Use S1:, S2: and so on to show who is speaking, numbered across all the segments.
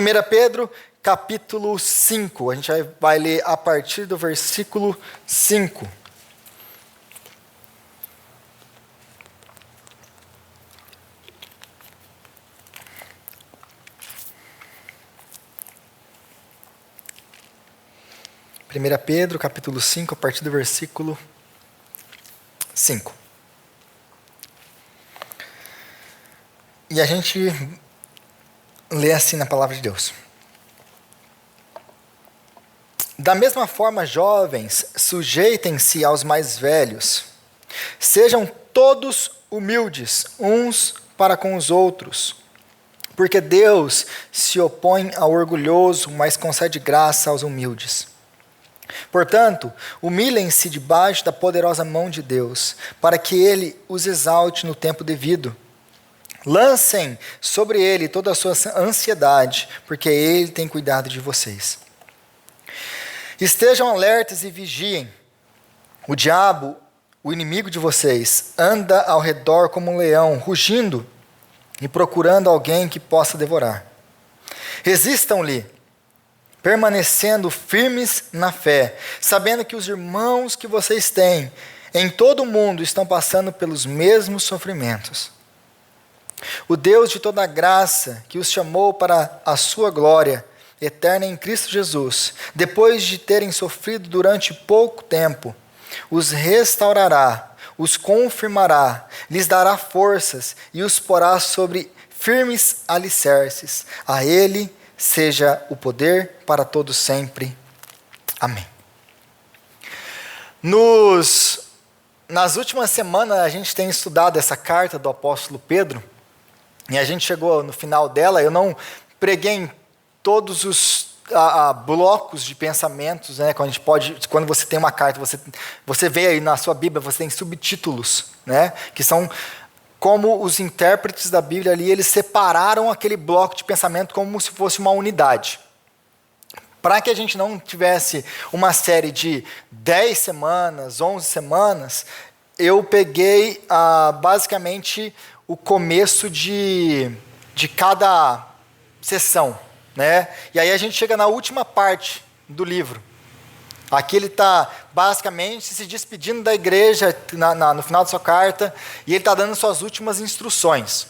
S1: 1 Pedro, capítulo 5. A gente vai ler a partir do versículo 5. Primeira Pedro, capítulo 5, a partir do versículo 5. E a gente lê assim na palavra de Deus. Da mesma forma, jovens, sujeitem-se aos mais velhos. Sejam todos humildes, uns para com os outros. Porque Deus se opõe ao orgulhoso, mas concede graça aos humildes. Portanto, humilhem-se debaixo da poderosa mão de Deus, para que Ele os exalte no tempo devido. Lancem sobre Ele toda a sua ansiedade, porque Ele tem cuidado de vocês. Estejam alertas e vigiem. O diabo, o inimigo de vocês, anda ao redor como um leão, rugindo e procurando alguém que possa devorar. Resistam-lhe, permanecendo firmes na fé, sabendo que os irmãos que vocês têm em todo o mundo estão passando pelos mesmos sofrimentos. O Deus de toda graça, que os chamou para a sua glória eterna em Cristo Jesus, depois de terem sofrido durante pouco tempo, os restaurará, os confirmará, lhes dará forças e os porá sobre firmes alicerces. A Ele seja o poder para todos sempre. Amém. Nas últimas semanas a gente tem estudado essa carta do apóstolo Pedro, e a gente chegou no final dela. Eu não preguei em todos os blocos de pensamentos, né? Quando você tem uma carta, você vê aí na sua Bíblia, você tem subtítulos, né? Que são como os intérpretes da Bíblia ali, eles separaram aquele bloco de pensamento como se fosse uma unidade. Para que a gente não tivesse uma série de 10 semanas, 11 semanas, eu peguei basicamente o começo de cada sessão, né? E aí a gente chega na última parte do livro. Aqui ele está basicamente se despedindo da igreja no final da sua carta, e ele está dando suas últimas instruções.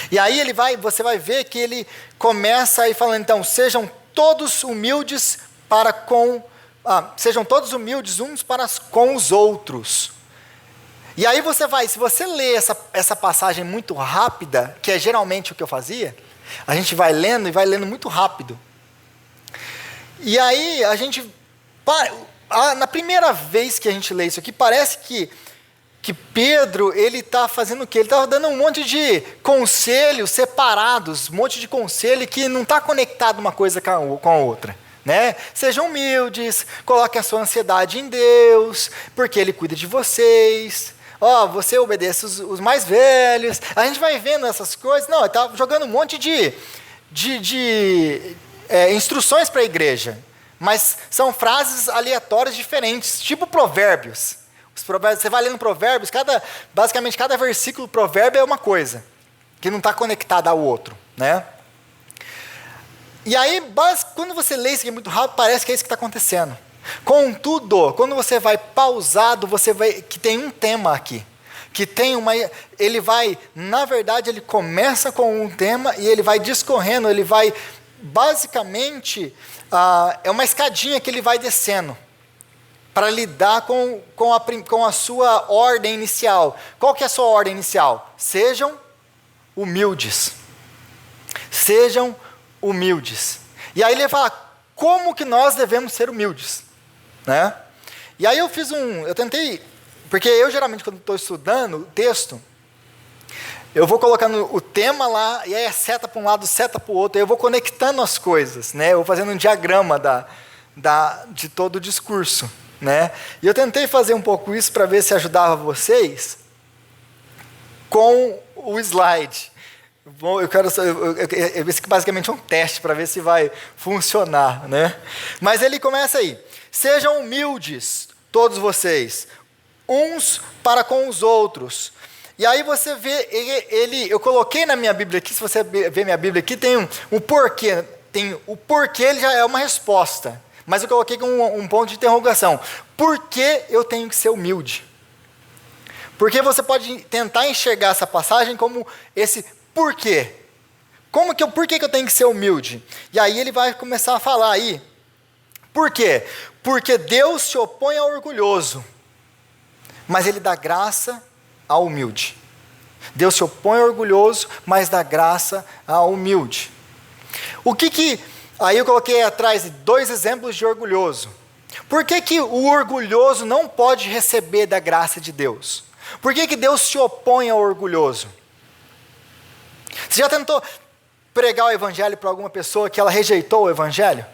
S1: E aí você vai ver que ele começa aí falando, então, sejam todos humildes uns para com os outros. E aí se você lê essa passagem muito rápida, que é geralmente o que eu fazia, a gente vai lendo e vai lendo muito rápido. E aí na primeira vez que a gente lê isso aqui, parece que Pedro, ele está fazendo o quê? Ele está dando um monte de conselhos separados, um monte de conselho que não está conectado uma coisa com a outra. Né? Sejam humildes, coloquem a sua ansiedade em Deus, porque Ele cuida de vocês. Você obedece os mais velhos. A gente vai vendo essas coisas. Não, ele está jogando um monte de instruções para a igreja. Mas são frases aleatórias diferentes, tipo provérbios. Os provérbios, você vai lendo provérbios, basicamente cada versículo do provérbio é uma coisa, que não está conectada ao outro. Né? E aí, quando você lê isso aqui muito rápido, parece que é isso que está acontecendo. Contudo, quando você vai pausado, você vê que tem um tema aqui. Na verdade, ele começa com um tema e ele vai discorrendo, ele vai, basicamente, é uma escadinha que ele vai descendo para lidar com a sua ordem inicial. Qual que é a sua ordem inicial? Sejam humildes. Sejam humildes. E aí ele fala, como que nós devemos ser humildes? Né? E aí eu tentei, porque eu geralmente quando estou estudando o texto, eu vou colocando o tema lá, e aí é seta para um lado, seta para o outro, aí eu vou conectando as coisas, né? Eu vou fazendo um diagrama de todo o discurso. Né? E eu tentei fazer um pouco isso para ver se ajudava vocês com o slide. Bom, esse basicamente é um teste para ver se vai funcionar. Né? Mas ele começa aí. Sejam humildes, todos vocês, uns para com os outros. E aí você vê, eu coloquei na minha Bíblia aqui, se você ver minha Bíblia aqui, tem um porquê. Tem o porquê, ele já é uma resposta. Mas eu coloquei com um ponto de interrogação. Por que eu tenho que ser humilde? Porque você pode tentar enxergar essa passagem como esse porquê. Por que eu tenho que ser humilde? E aí ele vai começar a falar aí. Por quê? Porque Deus se opõe ao orgulhoso, mas ele dá graça ao humilde. Deus se opõe ao orgulhoso, mas dá graça ao humilde. Aí eu coloquei atrás 2 exemplos de orgulhoso. Por que o orgulhoso não pode receber da graça de Deus? Por que Deus se opõe ao orgulhoso? Você já tentou pregar o evangelho para alguma pessoa que ela rejeitou o evangelho?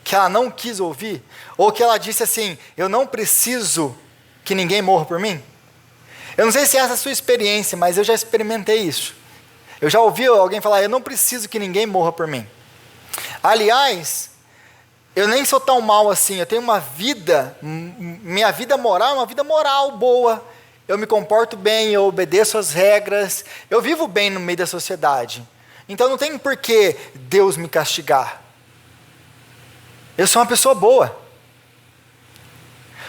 S1: Que ela não quis ouvir? Ou que ela disse assim, eu não preciso que ninguém morra por mim? Eu não sei se essa é a sua experiência, mas eu já experimentei isso. Eu já ouvi alguém falar, eu não preciso que ninguém morra por mim. Aliás, eu nem sou tão mal assim, eu tenho uma vida, minha vida moral é uma vida moral boa. Eu me comporto bem, eu obedeço às regras, eu vivo bem no meio da sociedade. Então não tem por que Deus me castigar. Eu sou uma pessoa boa.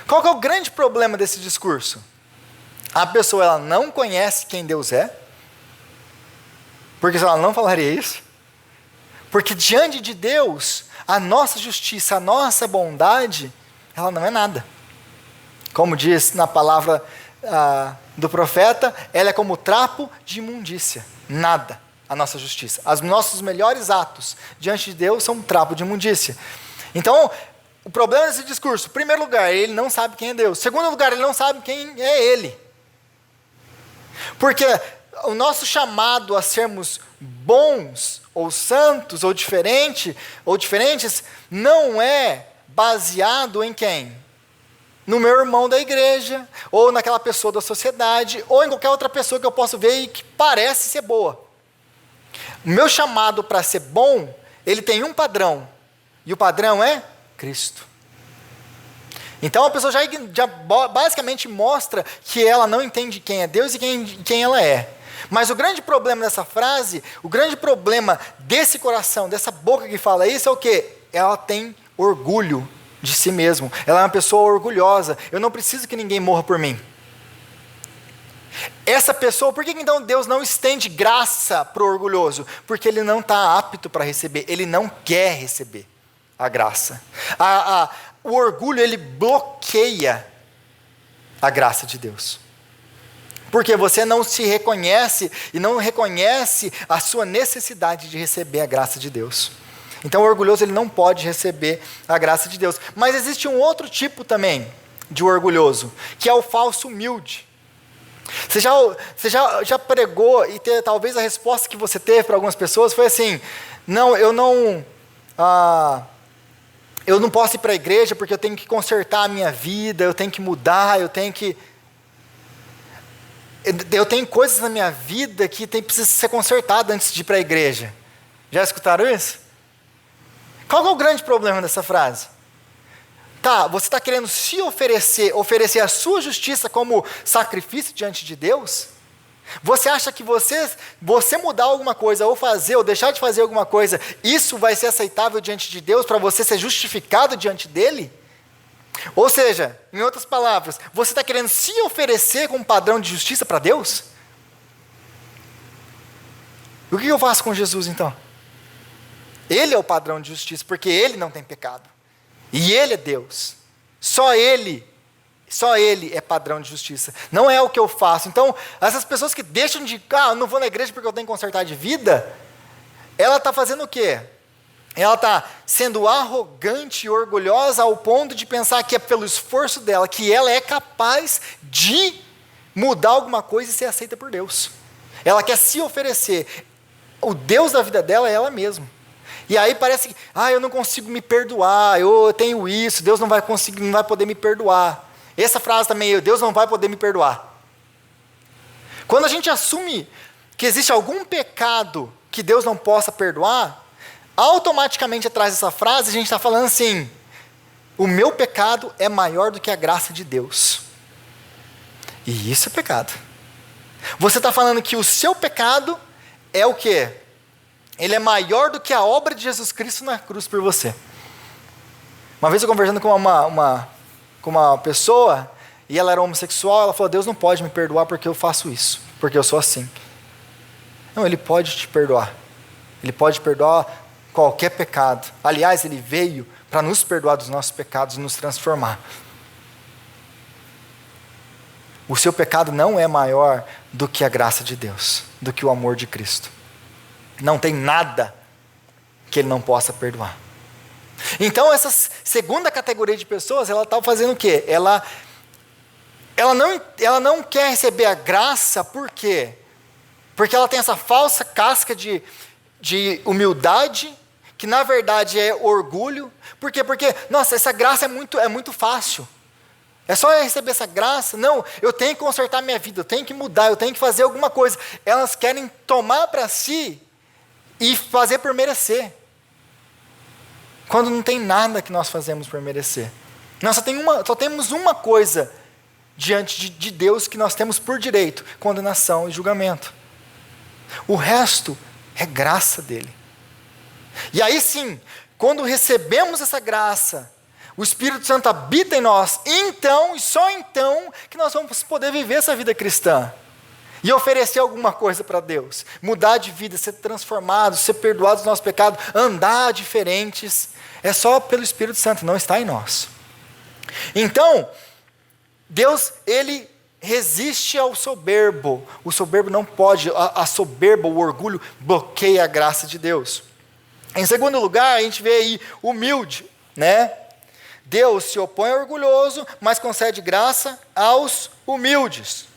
S1: Qual que é o grande problema desse discurso? A pessoa ela não conhece quem Deus é, porque ela não falaria isso. Porque diante de Deus, a nossa justiça, a nossa bondade, ela não é nada. Como diz na palavra do profeta, ela é como trapo de imundícia. Nada, a nossa justiça. Os nossos melhores atos diante de Deus são um trapo de imundícia. Então, o problema desse discurso, em primeiro lugar, ele não sabe quem é Deus. Em segundo lugar, ele não sabe quem é ele. Porque o nosso chamado a sermos bons, ou santos, ou diferentes, não é baseado em quem? No meu irmão da igreja, ou naquela pessoa da sociedade, ou em qualquer outra pessoa que eu posso ver e que parece ser boa. O meu chamado para ser bom, ele tem um padrão, e o padrão é Cristo. Então a pessoa já basicamente mostra que ela não entende quem é Deus e quem ela é. Mas o grande problema dessa frase, o grande problema desse coração, dessa boca que fala isso é o quê? Ela tem orgulho de si mesmo. Ela é uma pessoa orgulhosa. Eu não preciso que ninguém morra por mim. Essa pessoa, por que então Deus não estende graça para o orgulhoso? Porque ele não está apto para receber, ele não quer receber a graça. O orgulho, ele bloqueia a graça de Deus. Porque você não se reconhece e não reconhece a sua necessidade de receber a graça de Deus. Então o orgulhoso ele não pode receber a graça de Deus. Mas existe um outro tipo também de orgulhoso, que é o falso humilde. Você já pregou e talvez a resposta que você teve para algumas pessoas foi assim, eu não posso ir para a igreja porque eu tenho que consertar a minha vida, eu tenho que mudar, eu tenho coisas na minha vida que precisa ser consertada antes de ir para a igreja. Já escutaram isso? Qual é o grande problema dessa frase? Você está querendo se oferecer a sua justiça como sacrifício diante de Deus? Você acha que você mudar alguma coisa, ou deixar de fazer alguma coisa, isso vai ser aceitável diante de Deus para você ser justificado diante dele? Ou seja, em outras palavras, você está querendo se oferecer como padrão de justiça para Deus? O que eu faço com Jesus então? Ele é o padrão de justiça, porque ele não tem pecado. E ele é Deus. Só ele é padrão de justiça. Não é o que eu faço. Então, essas pessoas que deixam de... eu não vou na igreja porque eu tenho que consertar de vida, ela está fazendo o quê? Ela está sendo arrogante e orgulhosa ao ponto de pensar que é pelo esforço dela, que ela é capaz de mudar alguma coisa e ser aceita por Deus. Ela quer se oferecer. O Deus da vida dela é ela mesma. E aí parece que, eu não consigo me perdoar, eu tenho isso, Deus não vai poder me perdoar. Essa frase também, Deus não vai poder me perdoar. Quando a gente assume que existe algum pecado que Deus não possa perdoar, automaticamente atrás dessa frase a gente está falando assim, o meu pecado é maior do que a graça de Deus. E isso é pecado. Você está falando que o seu pecado é o quê? Ele é maior do que a obra de Jesus Cristo na cruz por você. Uma vez eu conversando com uma pessoa, e ela era homossexual, ela falou, Deus não pode me perdoar porque eu faço isso, porque eu sou assim. Não, Ele pode te perdoar. Ele pode perdoar qualquer pecado. Aliás, Ele veio para nos perdoar dos nossos pecados e nos transformar. O seu pecado não é maior do que a graça de Deus, do que o amor de Cristo. Não tem nada que Ele não possa perdoar. Então, essa segunda categoria de pessoas, ela está fazendo o quê? Ela não quer receber a graça, por quê? Porque ela tem essa falsa casca de humildade, que na verdade é orgulho. Por quê? Porque, nossa, essa graça é muito fácil. É só eu receber essa graça. Não, eu tenho que consertar minha vida, eu tenho que mudar, eu tenho que fazer alguma coisa. Elas querem tomar para si e fazer por merecer. Quando não tem nada que nós fazemos por merecer. Nós só temos uma coisa diante de Deus que nós temos por direito: condenação e julgamento. O resto é graça dele. E aí sim, quando recebemos essa graça, o Espírito Santo habita em nós, então, e só então, que nós vamos poder viver essa vida cristã. E oferecer alguma coisa para Deus. Mudar de vida, ser transformados, ser perdoados dos nossos pecados, andar diferentes. É só pelo Espírito Santo, não está em nós. Então, Deus, Ele resiste ao soberbo. O soberbo não pode, a soberba, o orgulho, bloqueia a graça de Deus. Em segundo lugar, a gente vê aí humilde, né? Deus se opõe ao orgulhoso, mas concede graça aos humildes.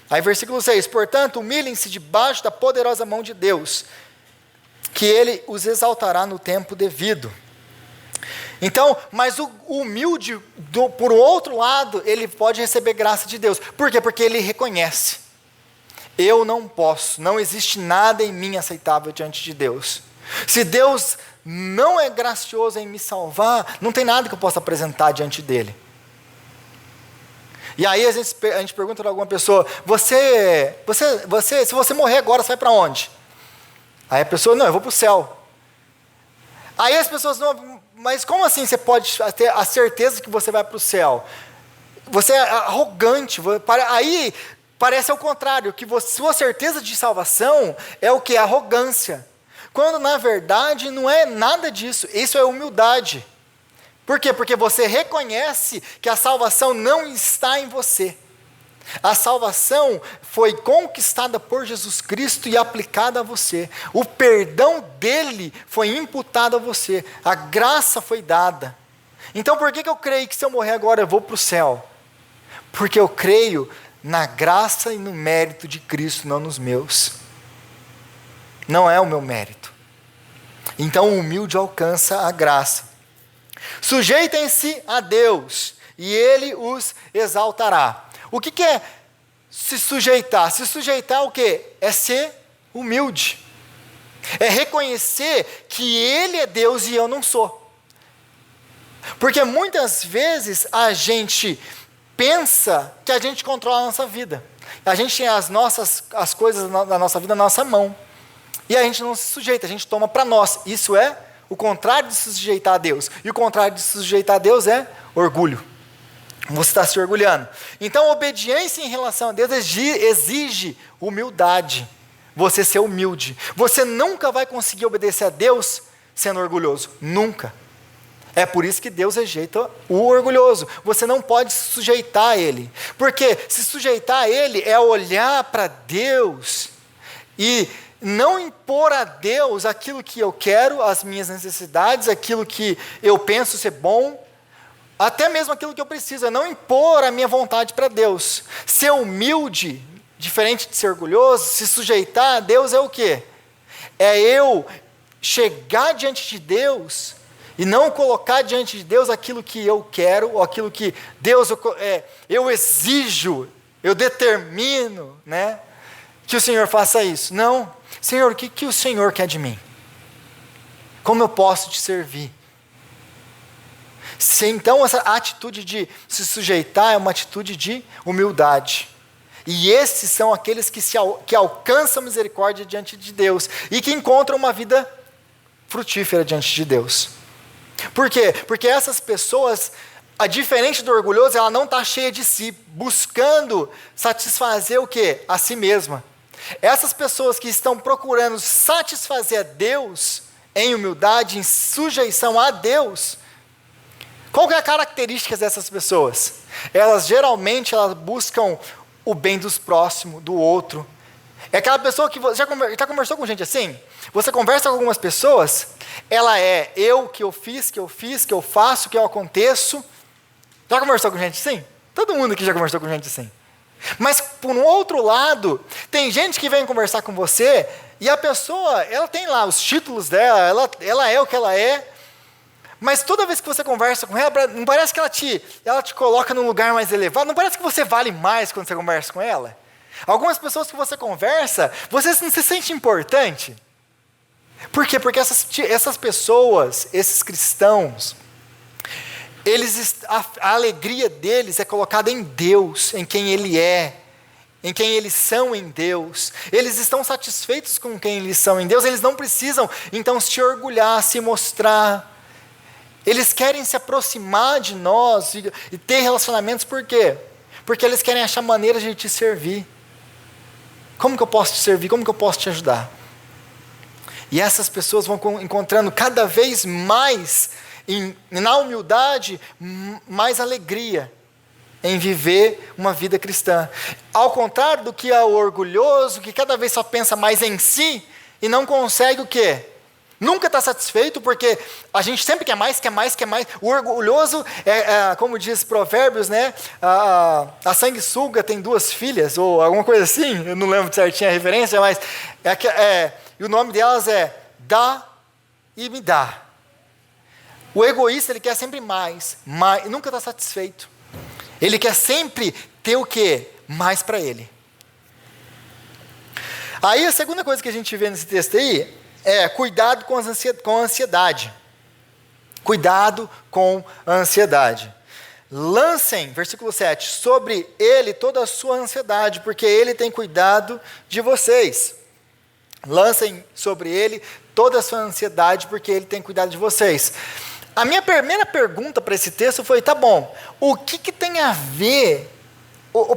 S1: Aí versículo 6, portanto, humilhem-se debaixo da poderosa mão de Deus, que Ele os exaltará no tempo devido. Então, mas o humilde, por outro lado, ele pode receber graça de Deus. Por quê? Porque ele reconhece. Eu não posso, não existe nada em mim aceitável diante de Deus. Se Deus não é gracioso em me salvar, não tem nada que eu possa apresentar diante dele. E aí a gente pergunta para alguma pessoa, se você morrer agora, você vai para onde? Aí a pessoa, não, eu vou para o céu. Aí as pessoas, não, mas como assim você pode ter a certeza que você vai para o céu? Você é arrogante, aí parece ao contrário, que sua certeza de salvação é o que? Arrogância. Quando na verdade não é nada disso, isso é humildade. Por quê? Porque você reconhece que a salvação não está em você. A salvação foi conquistada por Jesus Cristo e aplicada a você. O perdão dele foi imputado a você. A graça foi dada. Então por que eu creio que se eu morrer agora eu vou para o céu? Porque eu creio na graça e no mérito de Cristo, não nos meus. Não é o meu mérito. Então o humilde alcança a graça. Sujeitem-se a Deus e Ele os exaltará. O que é se sujeitar? Se sujeitar o quê? É ser humilde. É reconhecer que Ele é Deus e eu não sou. Porque muitas vezes a gente pensa que a gente controla a nossa vida. A gente tem as coisas da nossa vida na nossa mão. E a gente não se sujeita, a gente toma para nós. Isso é o contrário de se sujeitar a Deus. E o contrário de se sujeitar a Deus é orgulho. Você está se orgulhando. Então, obediência em relação a Deus exige humildade. Você ser humilde. Você nunca vai conseguir obedecer a Deus sendo orgulhoso. Nunca. É por isso que Deus rejeita o orgulhoso. Você não pode se sujeitar a Ele. Porque se sujeitar a Ele é olhar para Deus e não impor a Deus aquilo que eu quero, as minhas necessidades, aquilo que eu penso ser bom, até mesmo aquilo que eu preciso, é não impor a minha vontade para Deus. Ser humilde, diferente de ser orgulhoso, se sujeitar a Deus é o quê? É eu chegar diante de Deus e não colocar diante de Deus aquilo que eu quero, ou aquilo que Deus, eu exijo, eu determino, né, que o Senhor faça isso. Não. Senhor, o que o Senhor quer de mim? Como eu posso te servir? Então essa atitude de se sujeitar é uma atitude de humildade. E esses são aqueles que alcançam misericórdia diante de Deus e que encontram uma vida frutífera diante de Deus. Por quê? Porque essas pessoas, a diferente do orgulhoso, ela não está cheia de si, buscando satisfazer o quê? A si mesma. Essas pessoas que estão procurando satisfazer a Deus em humildade, em sujeição a Deus, qual que é a característica dessas pessoas? Elas geralmente buscam o bem dos próximos, do outro. É aquela pessoa que já conversou com gente assim? Você conversa com algumas pessoas, ela é eu, que eu fiz, que eu faço, que eu aconteço. Já conversou com gente assim? Todo mundo aqui já conversou com gente assim. Mas, por um outro lado, tem gente que vem conversar com você e a pessoa, ela tem lá os títulos dela, ela é o que ela é, mas toda vez que você conversa com ela, não parece que ela te coloca num lugar mais elevado, não parece que você vale mais quando você conversa com ela? Algumas pessoas que você conversa, você não se sente importante. Por quê? Porque essas pessoas, esses cristãos, a alegria deles é colocada em Deus, em quem Ele é, em quem eles são em Deus. Eles estão satisfeitos com quem eles são em Deus, eles não precisam, então, se orgulhar, se mostrar. Eles querem se aproximar de nós e ter relacionamentos, por quê? Porque eles querem achar maneiras de te servir. Como que eu posso te servir? Como que eu posso te ajudar? E essas pessoas vão encontrando cada vez mais, na humildade, mais alegria em viver uma vida cristã. Ao contrário do que é o orgulhoso, que cada vez só pensa mais em si e não consegue o quê? Nunca está satisfeito, porque a gente sempre quer mais, quer mais, quer mais. O orgulhoso, como diz Provérbios, né? A sanguessuga tem 2 filhas, ou alguma coisa assim, eu não lembro certinho a referência, mas e o nome delas é dá e me dá. O egoísta, ele quer sempre mais, nunca está satisfeito. Ele quer sempre ter o quê? Mais para ele. Aí a segunda coisa que a gente vê nesse texto aí é cuidado com a ansiedade. Cuidado com a ansiedade. Lancem, versículo 7, sobre ele toda a sua ansiedade, porque ele tem cuidado de vocês. Lancem sobre ele toda a sua ansiedade, porque ele tem cuidado de vocês. A minha primeira pergunta para esse texto foi, tá bom, o que tem a ver,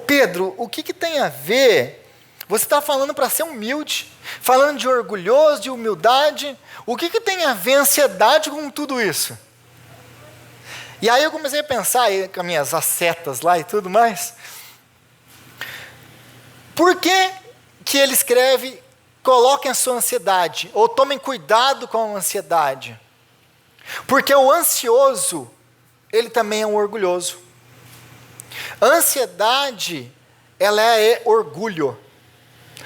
S1: Pedro, o que tem a ver, você está falando para ser humilde, falando de orgulhoso, de humildade, o que tem a ver ansiedade com tudo isso? E aí eu comecei a pensar, com as minhas ascetas lá e tudo mais, por que ele escreve, coloquem a sua ansiedade, ou tomem cuidado com a ansiedade? Porque o ansioso, ele também é um orgulhoso. Ansiedade, ela é orgulho.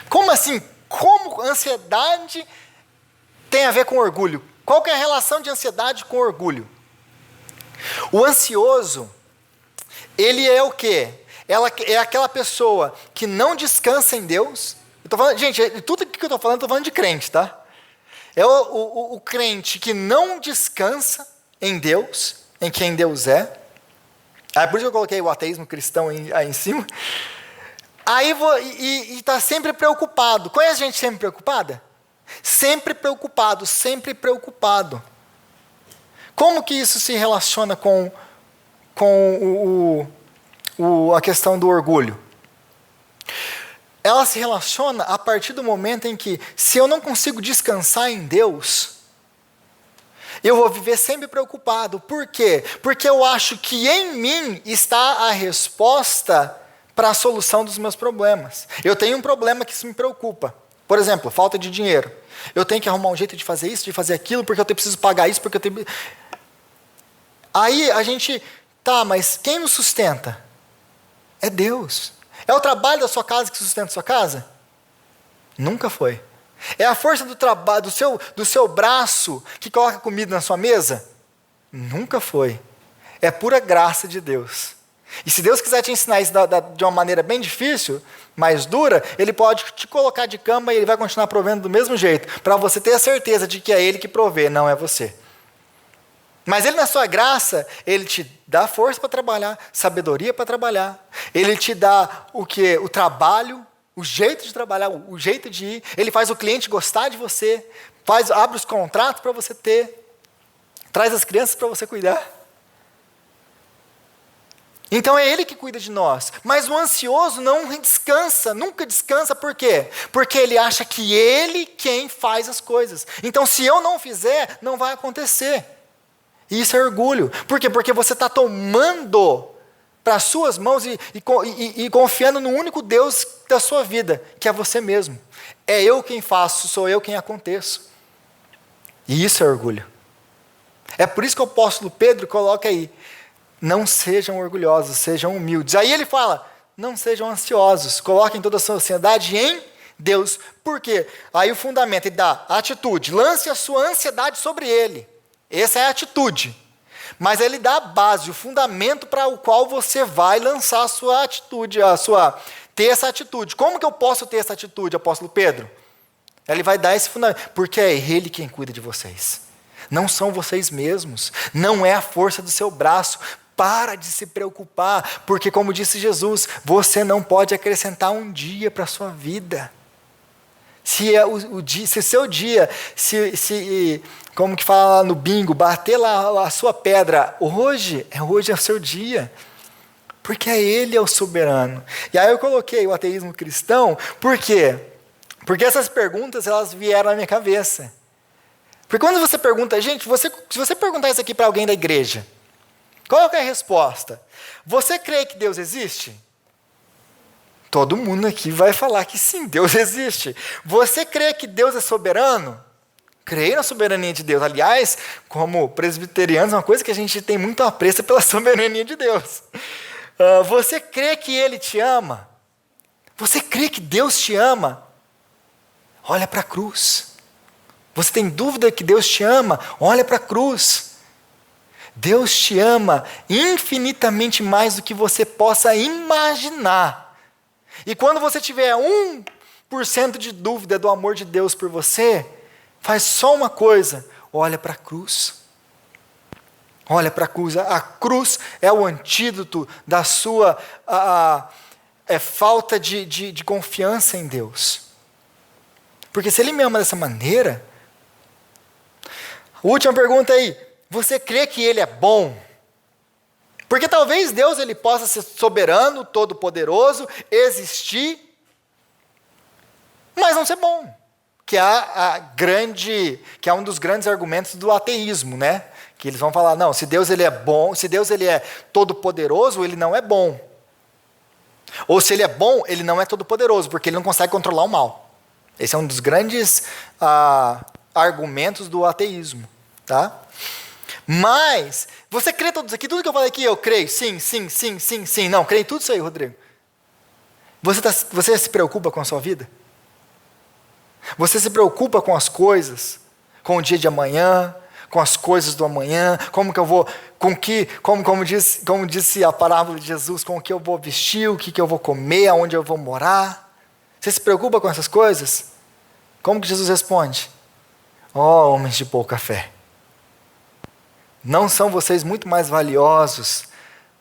S1: Como assim? Como ansiedade tem a ver com orgulho? Qual que é a relação de ansiedade com orgulho? O ansioso, ele é o quê? Ela é aquela pessoa que não descansa em Deus. Eu tô falando, gente, tudo que eu estou falando, estou falando de crente, tá? É o crente que não descansa em Deus, em quem Deus é. Por isso que eu coloquei o ateísmo cristão aí em cima. Aí está sempre preocupado. Conhece gente sempre preocupada? Sempre preocupado, sempre preocupado. Como que isso se relaciona com a questão do orgulho? Ela se relaciona a partir do momento em que, se eu não consigo descansar em Deus, eu vou viver sempre preocupado. Por quê? Porque eu acho que em mim está a resposta para a solução dos meus problemas. Eu tenho um problema que isso me preocupa. Por exemplo, falta de dinheiro. Eu tenho que arrumar um jeito de fazer isso, de fazer aquilo, porque eu preciso pagar isso, porque eu tenho... Aí a gente, mas quem nos sustenta? É Deus. É o trabalho da sua casa que sustenta a sua casa? Nunca foi. É a força do trabalho, do seu braço que coloca comida na sua mesa? Nunca foi. É pura graça de Deus. E se Deus quiser te ensinar isso de uma maneira bem difícil, mais dura, Ele pode te colocar de cama e Ele vai continuar provendo do mesmo jeito, para você ter a certeza de que é Ele que provê, não é você. Mas Ele, na sua graça, Ele te dá força para trabalhar, sabedoria para trabalhar. Ele te dá o quê? O trabalho, o jeito de trabalhar, o jeito de ir. Ele faz o cliente gostar de você, abre os contratos para você ter, traz as crianças para você cuidar. Então é Ele que cuida de nós. Mas o ansioso não descansa, nunca descansa. Por quê? Porque ele acha que Ele quem faz as coisas. Então se eu não fizer, não vai acontecer. E isso é orgulho. Por quê? Porque você está tomando para as suas mãos e confiando no único Deus da sua vida, que é você mesmo. É eu quem faço, sou eu quem aconteço. E isso é orgulho. É por isso que o apóstolo Pedro coloca aí, não sejam orgulhosos, sejam humildes. Aí ele fala, não sejam ansiosos, coloquem toda a sua ansiedade em Deus. Por quê? Aí o fundamento, ele dá a atitude, lance a sua ansiedade sobre Ele. Essa é a atitude. Mas ele dá a base, o fundamento para o qual você vai lançar a sua atitude, ter essa atitude. Como que eu posso ter essa atitude, apóstolo Pedro? Ele vai dar esse fundamento, porque é Ele quem cuida de vocês. Não são vocês mesmos, não é a força do seu braço. Para de se preocupar, porque como disse Jesus, você não pode acrescentar um dia para a sua vida. Se seu dia, como que fala lá no bingo, bater lá a sua pedra, hoje é o seu dia. Porque Ele é o soberano. E aí eu coloquei o ateísmo cristão, por quê? Porque essas perguntas, elas vieram na minha cabeça. Porque quando você pergunta, gente, se você perguntar isso aqui para alguém da igreja, qual é a resposta? Você crê que Deus existe? Todo mundo aqui vai falar que sim, Deus existe. Você crê que Deus é soberano? Creio na soberania de Deus. Aliás, como presbiterianos, uma coisa que a gente tem muito apreço pela soberania de Deus. Você crê que Ele te ama? Você crê que Deus te ama? Olha para a cruz. Você tem dúvida que Deus te ama? Olha para a cruz. Deus te ama infinitamente mais do que você possa imaginar. E quando você tiver 1% de dúvida do amor de Deus por você, faz só uma coisa, olha para a cruz. Olha para a cruz. A cruz é o antídoto da sua falta de confiança em Deus. Porque se Ele me ama dessa maneira... Última pergunta aí. Você crê que Ele é bom? Porque talvez Deus ele possa ser soberano, todo-poderoso, existir, mas não ser bom. Que é um dos grandes argumentos do ateísmo, né? Que eles vão falar, não, se Deus ele é bom, se Deus ele é todo-poderoso, Ele não é bom. Ou se Ele é bom, Ele não é todo-poderoso, porque Ele não consegue controlar o mal. Esse é um dos grandes argumentos do ateísmo, tá? Mas, você crê tudo isso aqui? Tudo que eu falei aqui, eu creio. Sim. Não, creio em tudo isso aí, Rodrigo. Você se preocupa com a sua vida? Você se preocupa com as coisas? Com o dia de amanhã? Com as coisas do amanhã? Como que eu vou... Como disse a parábola de Jesus, com o que eu vou vestir, o que eu vou comer, aonde eu vou morar? Você se preocupa com essas coisas? Como que Jesus responde? Ó, homens de pouca fé. Não são vocês muito mais valiosos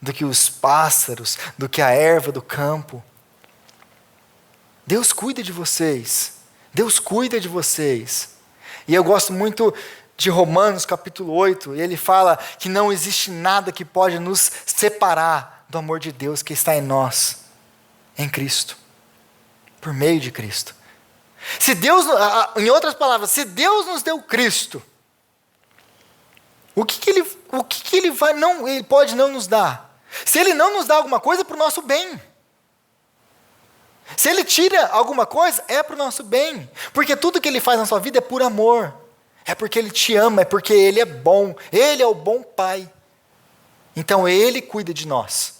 S1: do que os pássaros, do que a erva do campo? Deus cuida de vocês. Deus cuida de vocês. E eu gosto muito de Romanos capítulo 8, e ele fala que não existe nada que pode nos separar do amor de Deus que está em nós, em Cristo, por meio de Cristo. Se Deus, em outras palavras, se Deus nos deu Cristo, o que ele pode não nos dar? Se Ele não nos dá alguma coisa, é para o nosso bem. Se Ele tira alguma coisa, é para o nosso bem. Porque tudo que Ele faz na sua vida é por amor. É porque Ele te ama, é porque Ele é bom. Ele é o bom Pai. Então Ele cuida de nós.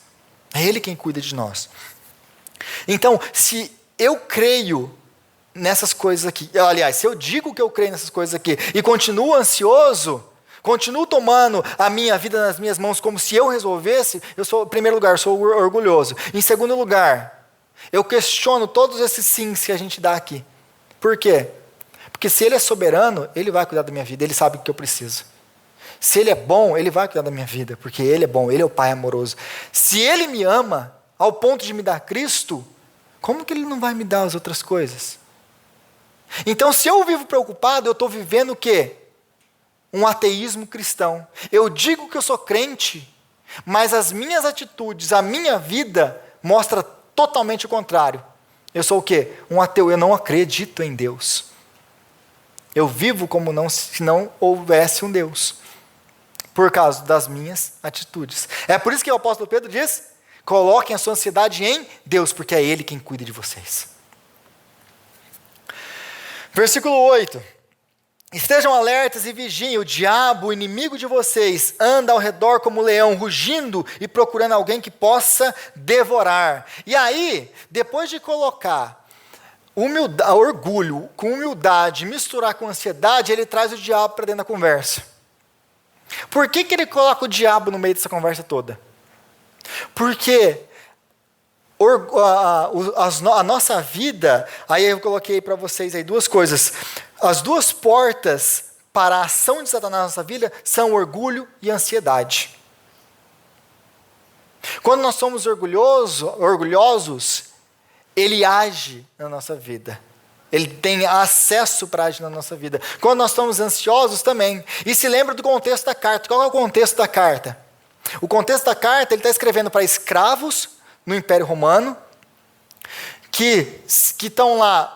S1: É Ele quem cuida de nós. Então, se eu creio nessas coisas aqui, aliás, se eu digo que eu creio nessas coisas aqui e continuo ansioso, continuo tomando a minha vida nas minhas mãos como se eu resolvesse, em primeiro lugar, sou orgulhoso. Em segundo lugar, eu questiono todos esses sims que a gente dá aqui. Por quê? Porque se Ele é soberano, Ele vai cuidar da minha vida, Ele sabe o que eu preciso. Se Ele é bom, Ele vai cuidar da minha vida, porque Ele é bom, Ele é o Pai amoroso. Se Ele me ama ao ponto de me dar Cristo, como que Ele não vai me dar as outras coisas? Então, se eu vivo preocupado, eu estou vivendo o quê? Um ateísmo cristão. Eu digo que eu sou crente, mas as minhas atitudes, a minha vida, mostra totalmente o contrário. Eu sou o quê? Um ateu. Eu não acredito em Deus. Eu vivo como se não houvesse um Deus, por causa das minhas atitudes. É por isso que o apóstolo Pedro diz: coloquem a sua ansiedade em Deus, porque é Ele quem cuida de vocês. Versículo 8. Estejam alertas e vigiem, o diabo, o inimigo de vocês, anda ao redor como um leão, rugindo e procurando alguém que possa devorar. E aí, depois de colocar orgulho com humildade, misturar com ansiedade, ele traz o diabo para dentro da conversa. Por que ele coloca o diabo no meio dessa conversa toda? Porque a nossa vida, aí eu coloquei para vocês aí duas coisas. As duas portas para a ação de Satanás na nossa vida são orgulho e ansiedade. Quando nós somos orgulhosos, ele age na nossa vida. Ele tem acesso para agir na nossa vida. Quando nós estamos ansiosos também. E se lembra do contexto da carta. Qual é o contexto da carta? O contexto da carta, ele está escrevendo para escravos no Império Romano, que estão lá,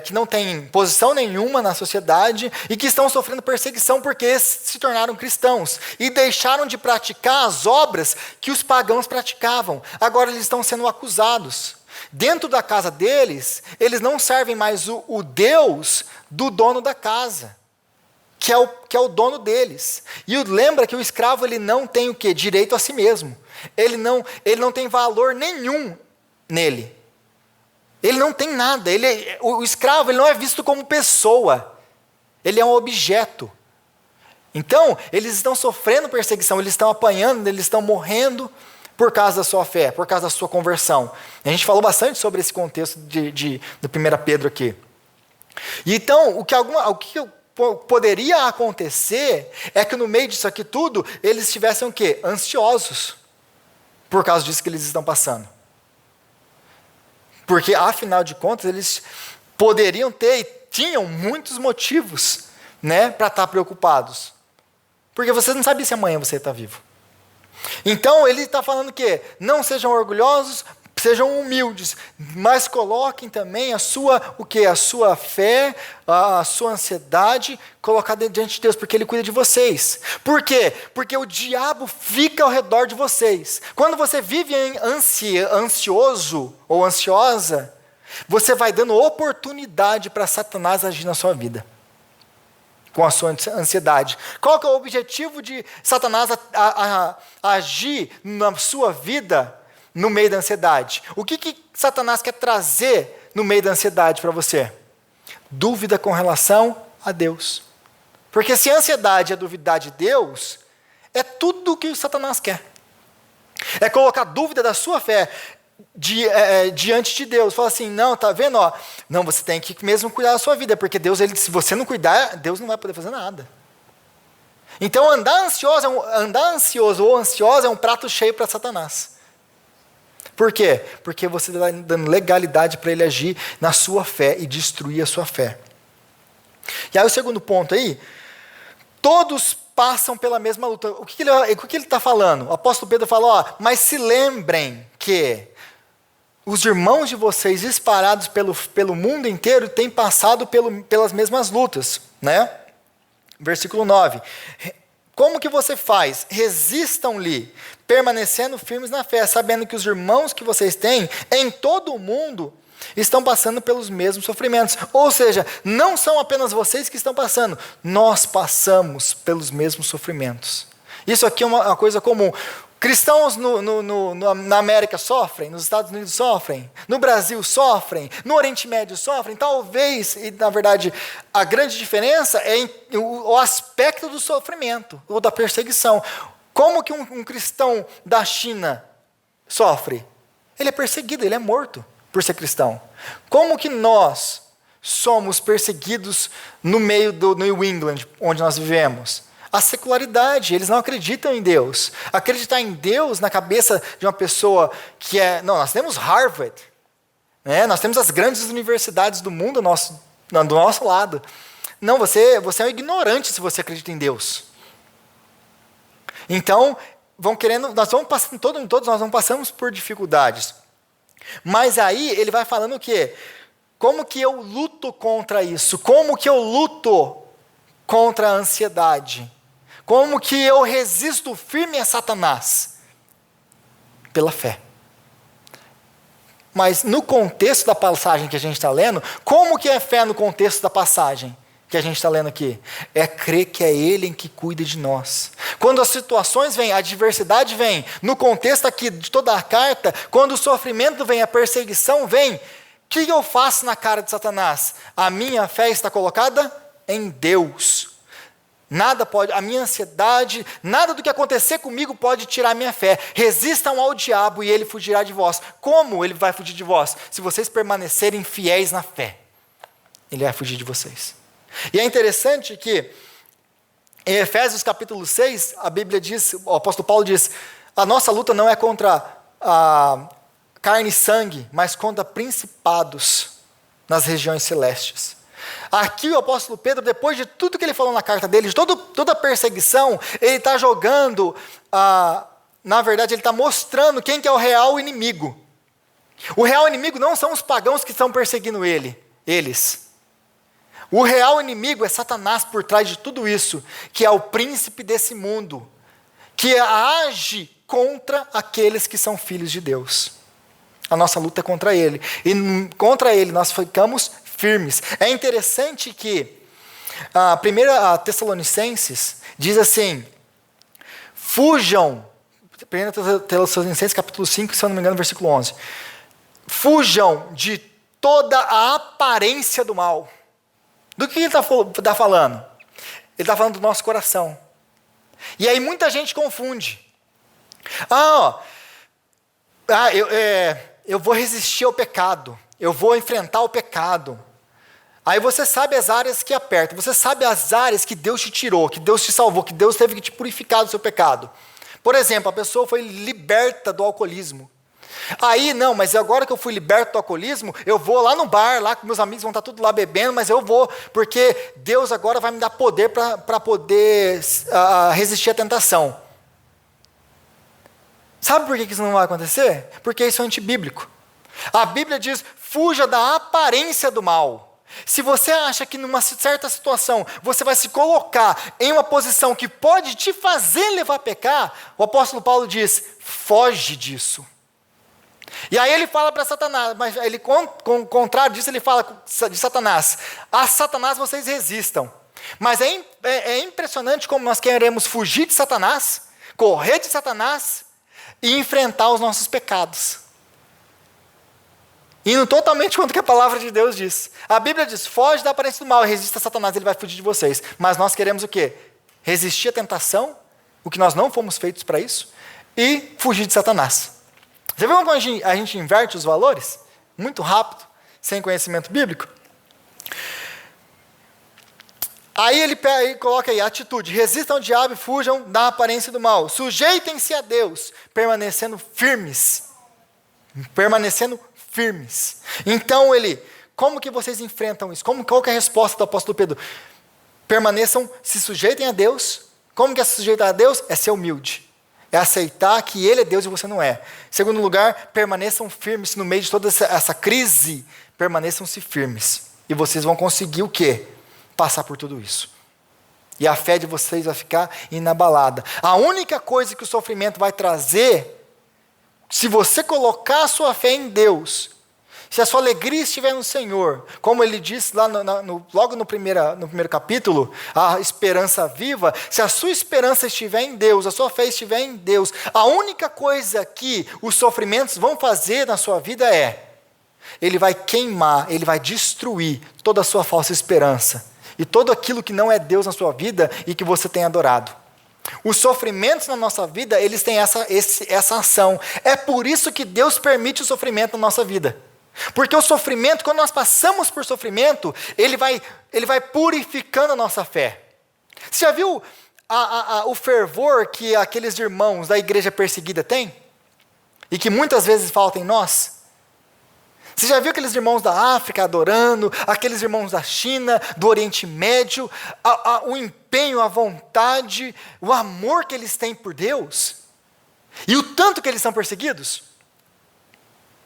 S1: que não têm posição nenhuma na sociedade e que estão sofrendo perseguição porque se tornaram cristãos e deixaram de praticar as obras que os pagãos praticavam. Agora eles estão sendo acusados. Dentro da casa deles, eles não servem mais o Deus do dono da casa, que é o dono deles. E lembra que o escravo ele não tem o quê? Direito a si mesmo. Ele não tem valor nenhum nele. Ele não tem nada. O escravo ele não é visto como pessoa. Ele é um objeto. Então, eles estão sofrendo perseguição, eles estão apanhando, eles estão morrendo por causa da sua fé, por causa da sua conversão. A gente falou bastante sobre esse contexto do 1 Pedro aqui. E então, o que poderia acontecer é que no meio disso aqui tudo, eles estivessem o quê? Ansiosos, por causa disso que eles estão passando. Porque, afinal de contas, eles poderiam ter e tinham muitos motivos, né, para estar preocupados. Porque você não sabe se amanhã você está vivo. Então, ele está falando o quê? Não sejam orgulhosos, sejam humildes, mas coloquem também a sua fé, a sua ansiedade, colocada diante de Deus, porque Ele cuida de vocês. Por quê? Porque o diabo fica ao redor de vocês. Quando você vive ansioso ou ansiosa, você vai dando oportunidade para Satanás agir na sua vida, com a sua ansiedade. Qual que é o objetivo de Satanás agir na sua vida no meio da ansiedade? O que Satanás quer trazer no meio da ansiedade para você? Dúvida com relação a Deus. Porque se a ansiedade é duvidar de Deus, é tudo o que Satanás quer. É colocar dúvida da sua fé diante de Deus. Fala assim, não, tá vendo? Não, você tem que mesmo cuidar da sua vida, porque Deus, se você não cuidar, Deus não vai poder fazer nada. Então, andar ansioso ou ansiosa é um prato cheio para Satanás. Por quê? Porque você está dando legalidade para ele agir na sua fé e destruir a sua fé. E aí o segundo ponto aí, todos passam pela mesma luta. O que ele está falando? O apóstolo Pedro fala, mas se lembrem que os irmãos de vocês espalhados pelo mundo inteiro têm passado pelas mesmas lutas, né? Versículo 9. Como que você faz? Resistam-lhe, permanecendo firmes na fé, sabendo que os irmãos que vocês têm em todo o mundo estão passando pelos mesmos sofrimentos. Ou seja, não são apenas vocês que estão passando, nós passamos pelos mesmos sofrimentos. Isso aqui é uma coisa comum. Cristãos na América sofrem, nos Estados Unidos sofrem, no Brasil sofrem, no Oriente Médio sofrem. Talvez, e na verdade, a grande diferença é o aspecto do sofrimento, ou da perseguição. Como que um cristão da China sofre? Ele é perseguido, ele é morto por ser cristão. Como que nós somos perseguidos no meio do New England, onde nós vivemos? a secularidade, eles não acreditam em Deus. Acreditar em Deus na cabeça de uma pessoa que é... Não, nós temos Harvard, né? Nós temos as grandes universidades do mundo do nosso lado. Não, você é um ignorante se você acredita em Deus. Então, todos nós vamos passamos por dificuldades. Mas aí ele vai falando o quê? Como que eu luto contra isso? Como que eu luto contra a ansiedade? Como que eu resisto firme a Satanás? Pela fé. Mas no contexto da passagem que a gente está lendo, como que é fé no contexto da passagem que a gente está lendo aqui? É crer que é Ele em que cuida de nós. Quando as situações vêm, a adversidade vem, no contexto aqui de toda a carta, quando o sofrimento vem, a perseguição vem, o que eu faço na cara de Satanás? A minha fé está colocada em Deus. Nada pode, a minha ansiedade, nada do que acontecer comigo pode tirar a minha fé. Resistam ao diabo e ele fugirá de vós. Como ele vai fugir de vós? Se vocês permanecerem fiéis na fé, ele vai fugir de vocês. E é interessante que em Efésios capítulo 6, a Bíblia diz, o apóstolo Paulo diz, a nossa luta não é contra a carne e sangue, mas contra principados nas regiões celestes. Aqui o apóstolo Pedro, depois de tudo que ele falou na carta dele, de toda a perseguição, ele está jogando, na verdade ele está mostrando quem que é o real inimigo. O real inimigo não são os pagãos que estão perseguindo eles. O real inimigo é Satanás por trás de tudo isso, que é o príncipe desse mundo, que age contra aqueles que são filhos de Deus. A nossa luta é contra ele. E contra ele nós ficamos firmes. É interessante que a 1 Tessalonicenses diz assim, fujam, 1 Tessalonicenses capítulo 5, se eu não me engano, versículo 11, fujam de toda a aparência do mal. Do que ele está falando? Ele está falando do nosso coração. E aí muita gente confunde. Eu vou resistir ao pecado, eu vou enfrentar o pecado. Aí você sabe as áreas que apertam, você sabe as áreas que Deus te tirou, que Deus te salvou, que Deus teve que te purificar do seu pecado. Por exemplo, a pessoa foi liberta do alcoolismo. Aí, não, mas agora que eu fui liberto do alcoolismo, eu vou lá no bar, lá com meus amigos, vão estar tudo lá bebendo, mas eu vou, porque Deus agora vai me dar poder para poder resistir à tentação. Sabe por que isso não vai acontecer? Porque isso é antibíblico. A Bíblia diz, fuja da aparência do mal. Se você acha que numa certa situação você vai se colocar em uma posição que pode te fazer levar a pecar, o apóstolo Paulo diz, foge disso. E aí ele fala para Satanás, mas ele, contrário disso, ele fala de Satanás. A Satanás vocês resistam. Mas é impressionante como nós queremos fugir de Satanás, correr de Satanás e enfrentar os nossos pecados. Indo totalmente contra o que a palavra de Deus diz. A Bíblia diz, foge da aparência do mal, resista a Satanás, ele vai fugir de vocês. Mas nós queremos o quê? Resistir à tentação, o que nós não fomos feitos para isso, e fugir de Satanás. Você viu como a gente inverte os valores? Muito rápido, sem conhecimento bíblico. Aí ele coloca aí, atitude, resistam ao diabo e fujam da aparência do mal. Sujeitem-se a Deus, permanecendo firmes. Então como que vocês enfrentam isso? Qual que é a resposta do apóstolo Pedro? Se sujeitem a Deus. Como que é se sujeitar a Deus? É ser humilde. É aceitar que Ele é Deus e você não é. Segundo lugar, permaneçam firmes no meio de toda essa crise. Permaneçam-se firmes. E vocês vão conseguir o quê? Passar por tudo isso. E a fé de vocês vai ficar inabalada. A única coisa que o sofrimento vai trazer, se você colocar a sua fé em Deus, se a sua alegria estiver no Senhor, como ele disse lá logo no primeiro capítulo, a esperança viva, se a sua esperança estiver em Deus, a sua fé estiver em Deus, a única coisa que os sofrimentos vão fazer na sua vida ele vai queimar, ele vai destruir toda a sua falsa esperança e tudo aquilo que não é Deus na sua vida e que você tem adorado. Os sofrimentos na nossa vida, eles têm essa ação. É por isso que Deus permite o sofrimento na nossa vida. Porque o sofrimento, quando nós passamos por sofrimento, ele vai purificando a nossa fé. Você já viu o fervor que aqueles irmãos da igreja perseguida têm? E que muitas vezes falta em nós? Você já viu aqueles irmãos da África adorando, aqueles irmãos da China, do Oriente Médio, o empenho, a vontade, o amor que eles têm por Deus? E o tanto que eles são perseguidos?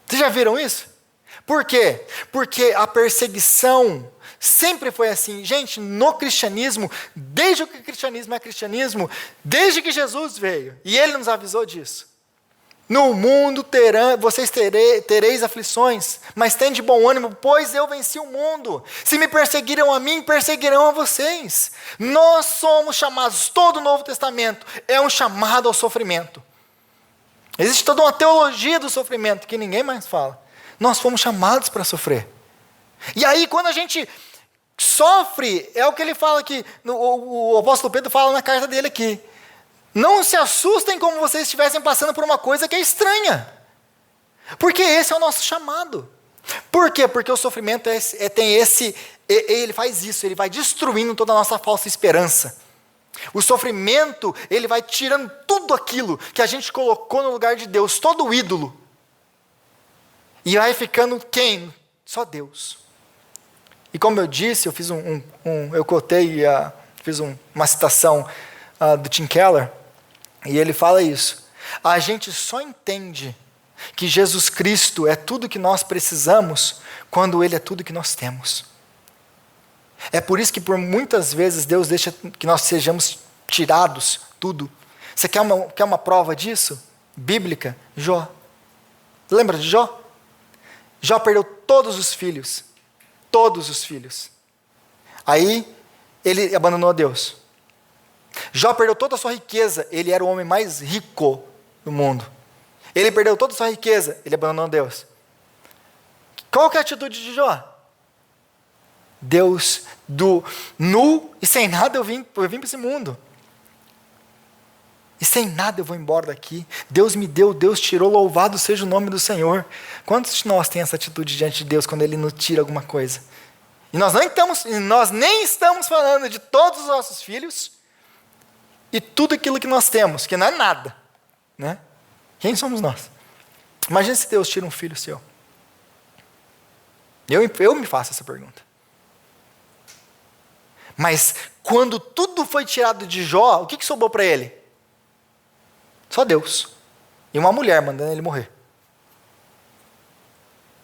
S1: Vocês já viram isso? Por quê? Porque a perseguição sempre foi assim. Gente, no cristianismo, desde que o cristianismo é cristianismo, desde que Jesus veio, e Ele nos avisou disso. No mundo vocês tereis aflições, mas tende bom ânimo, pois eu venci o mundo. Se me perseguiram a mim, perseguirão a vocês. Nós somos chamados, todo o Novo Testamento é um chamado ao sofrimento. Existe toda uma teologia do sofrimento que ninguém mais fala. Nós fomos chamados para sofrer. E aí, quando a gente sofre, é o que ele fala aqui, o apóstolo Pedro fala na carta dele aqui. Não se assustem como vocês estivessem passando por uma coisa que é estranha. Porque esse é o nosso chamado. Por quê? Porque o sofrimento ele faz isso, ele vai destruindo toda a nossa falsa esperança. O sofrimento, ele vai tirando tudo aquilo que a gente colocou no lugar de Deus, todo o ídolo. E vai ficando quem? Só Deus. E como eu disse, eu fiz fiz uma citação do Tim Keller, e ele fala isso. A gente só entende que Jesus Cristo é tudo que nós precisamos quando Ele é tudo que nós temos. É por isso que por muitas vezes Deus deixa que nós sejamos tirados tudo. Você quer uma prova disso? Bíblica? Jó. Lembra de Jó? Jó perdeu todos os filhos. Todos os filhos. Aí ele abandonou a Deus. Jó perdeu toda a sua riqueza, ele era o homem mais rico do mundo. Ele perdeu toda a sua riqueza, ele abandonou Deus. Qual que é a atitude de Jó? Deus, nu e sem nada eu vim para esse mundo. E sem nada eu vou embora daqui. Deus me deu, Deus tirou, louvado seja o nome do Senhor. Quantos de nós tem essa atitude diante de Deus quando Ele nos tira alguma coisa? E nós nem estamos falando de todos os nossos filhos, e tudo aquilo que nós temos, que não é nada, né? Quem somos nós? Imagina se Deus tira um filho seu. Eu me faço essa pergunta. Mas quando tudo foi tirado de Jó, o que sobrou para ele? Só Deus. E uma mulher mandando ele morrer.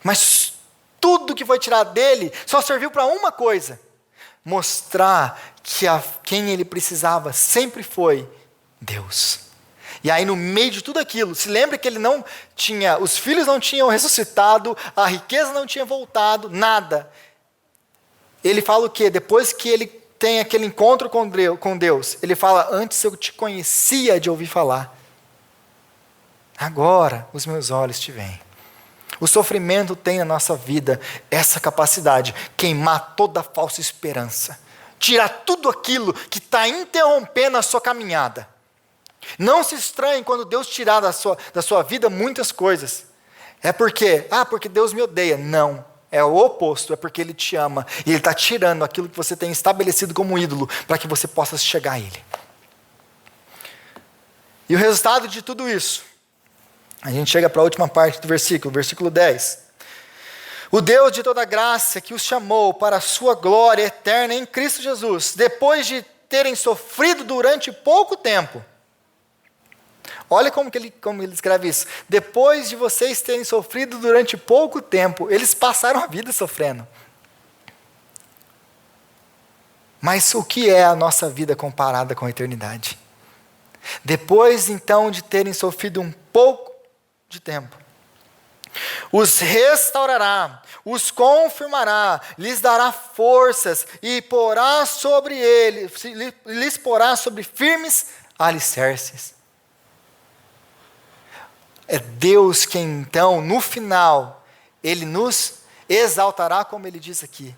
S1: Mas tudo que foi tirado dele só serviu para uma coisa: mostrar que quem ele precisava sempre foi Deus. E aí no meio de tudo aquilo, se lembra que os filhos não tinham ressuscitado, a riqueza não tinha voltado, nada. Ele fala o quê? Depois que ele tem aquele encontro com Deus, ele fala: antes eu te conhecia de ouvir falar, agora os meus olhos te veem. O sofrimento tem na nossa vida essa capacidade, queimar toda a falsa esperança, tirar tudo aquilo que está interrompendo a sua caminhada. Não se estranhe quando Deus tirar da sua vida muitas coisas. É porque Deus me odeia. Não, é o oposto, é porque Ele te ama, e Ele está tirando aquilo que você tem estabelecido como ídolo, para que você possa chegar a Ele. E o resultado de tudo isso, a gente chega para a última parte do versículo 10. O Deus de toda graça que os chamou para a sua glória eterna em Cristo Jesus, depois de terem sofrido durante pouco tempo. Olha como ele escreve isso. Depois de vocês terem sofrido durante pouco tempo, eles passaram a vida sofrendo. Mas o que é a nossa vida comparada com a eternidade? Depois, então, de terem sofrido um pouco de tempo, os restaurará, os confirmará, lhes dará forças e porá sobre eles, lhes porá sobre firmes alicerces. É Deus que então, no final, Ele nos exaltará, como Ele diz aqui,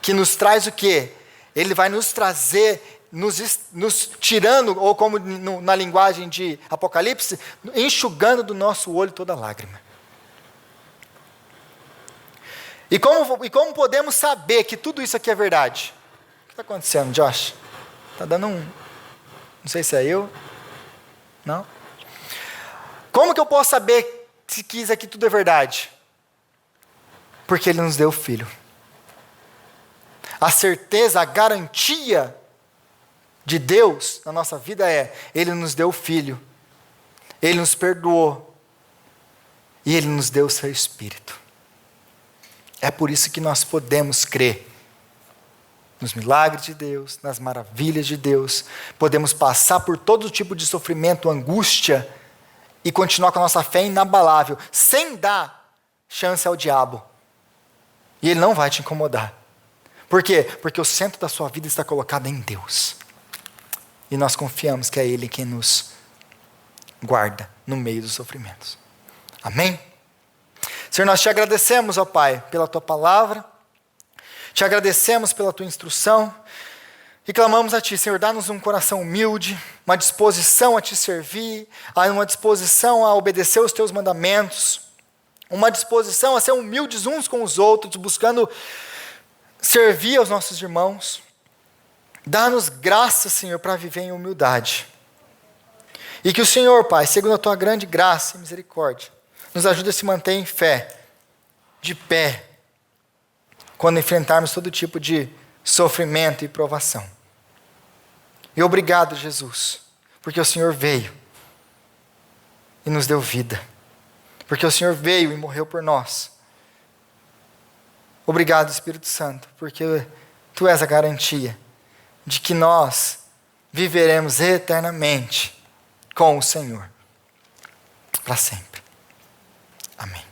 S1: que nos traz o quê? Ele vai nos trazer, nos tirando, ou como na linguagem de Apocalipse, enxugando do nosso olho toda lágrima. E como podemos saber que tudo isso aqui é verdade? O que está acontecendo, Josh? Está dando Não sei se é eu. Não? Como que eu posso saber se isso aqui tudo é verdade? Porque Ele nos deu o Filho. A certeza, a garantia de Deus na nossa vida é: Ele nos deu o Filho, Ele nos perdoou e Ele nos deu o seu Espírito. É por isso que nós podemos crer nos milagres de Deus, nas maravilhas de Deus, podemos passar por todo tipo de sofrimento, angústia, e continuar com a nossa fé inabalável, sem dar chance ao diabo. E ele não vai te incomodar. Por quê? Porque o centro da sua vida está colocado em Deus. E nós confiamos que é Ele quem nos guarda no meio dos sofrimentos. Amém? Senhor, nós te agradecemos, ó Pai, pela Tua palavra, te agradecemos pela Tua instrução, e clamamos a Ti, Senhor, dá-nos um coração humilde, uma disposição a Te servir, uma disposição a obedecer os Teus mandamentos, uma disposição a ser humildes uns com os outros, buscando servir aos nossos irmãos. Dá-nos graça, Senhor, para viver em humildade. E que o Senhor, Pai, segundo a Tua grande graça e misericórdia, nos ajude a se manter em fé, de pé, quando enfrentarmos todo tipo de sofrimento e provação. E obrigado, Jesus, porque o Senhor veio e nos deu vida. Porque o Senhor veio e morreu por nós. Obrigado, Espírito Santo, porque Tu és a garantia de que nós viveremos eternamente com o Senhor, para sempre. Amém.